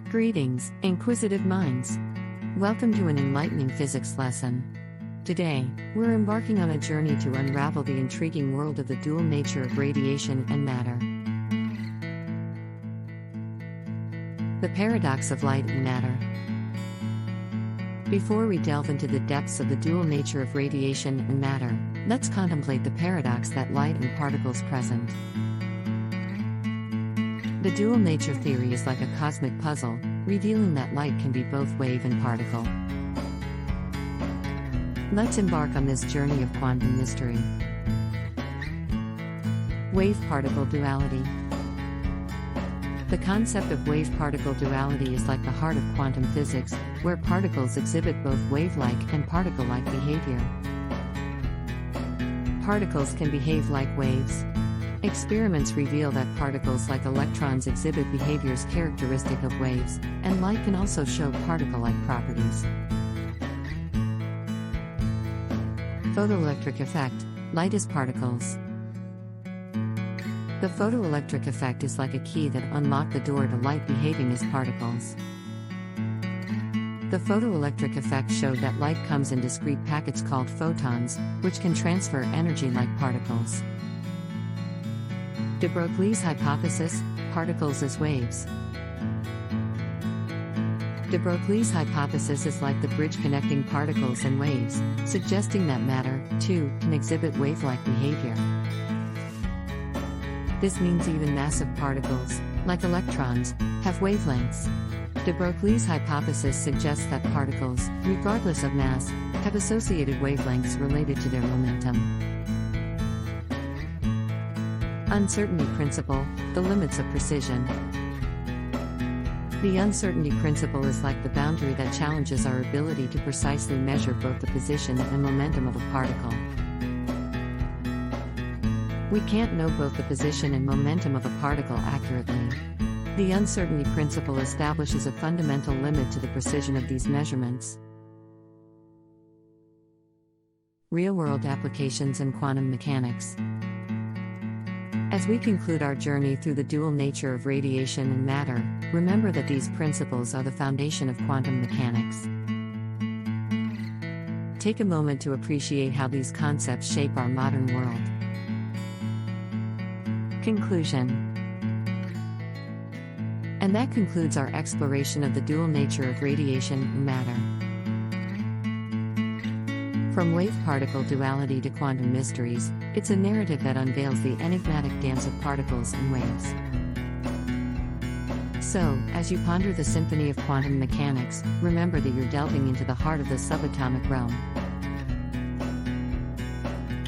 Greetings, inquisitive minds. Welcome to an enlightening physics lesson. Today, we're embarking on a journey to unravel the intriguing world of the dual nature of radiation and matter. The paradox of light and matter. Before we delve into the depths of the dual nature of radiation and matter, let's contemplate the paradox that light and particles present. The dual nature theory is like a cosmic puzzle, revealing that light can be both wave and particle. Let's embark on this journey of quantum mystery. Wave-particle duality. The concept of wave-particle duality is like the heart of quantum physics, where particles exhibit both wave-like and particle-like behavior. Particles can behave like waves. Experiments reveal that particles like electrons exhibit behaviors characteristic of waves, and light can also show particle-like properties. Photoelectric effect. Light is particles. The photoelectric effect is like a key that unlocks the door to light behaving as particles. The photoelectric effect showed that light comes in discrete packets called photons, which can transfer energy like particles. De Broglie's hypothesis, particles as waves. De Broglie's hypothesis is like the bridge connecting particles and waves, suggesting that matter, too, can exhibit wave-like behavior. This means even massive particles, like electrons, have wavelengths. De Broglie's hypothesis suggests that particles, regardless of mass, have associated wavelengths related to their momentum. Uncertainty principle, the limits of precision. The uncertainty principle is like the boundary that challenges our ability to precisely measure both the position and momentum of a particle. We can't know both the position and momentum of a particle accurately. The uncertainty principle establishes a fundamental limit to the precision of these measurements. Real-world applications in quantum mechanics. As we conclude our journey through the dual nature of radiation and matter, remember that these principles are the foundation of quantum mechanics. Take a moment to appreciate how these concepts shape our modern world. Conclusion. And that concludes our exploration of the dual nature of radiation and matter. From wave-particle duality to quantum mysteries, it's a narrative that unveils the enigmatic dance of particles and waves. So, as you ponder the symphony of quantum mechanics, remember that you're delving into the heart of the subatomic realm.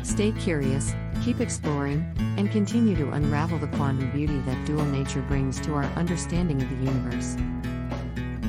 Stay curious, keep exploring, and continue to unravel the quantum beauty that dual nature brings to our understanding of the universe.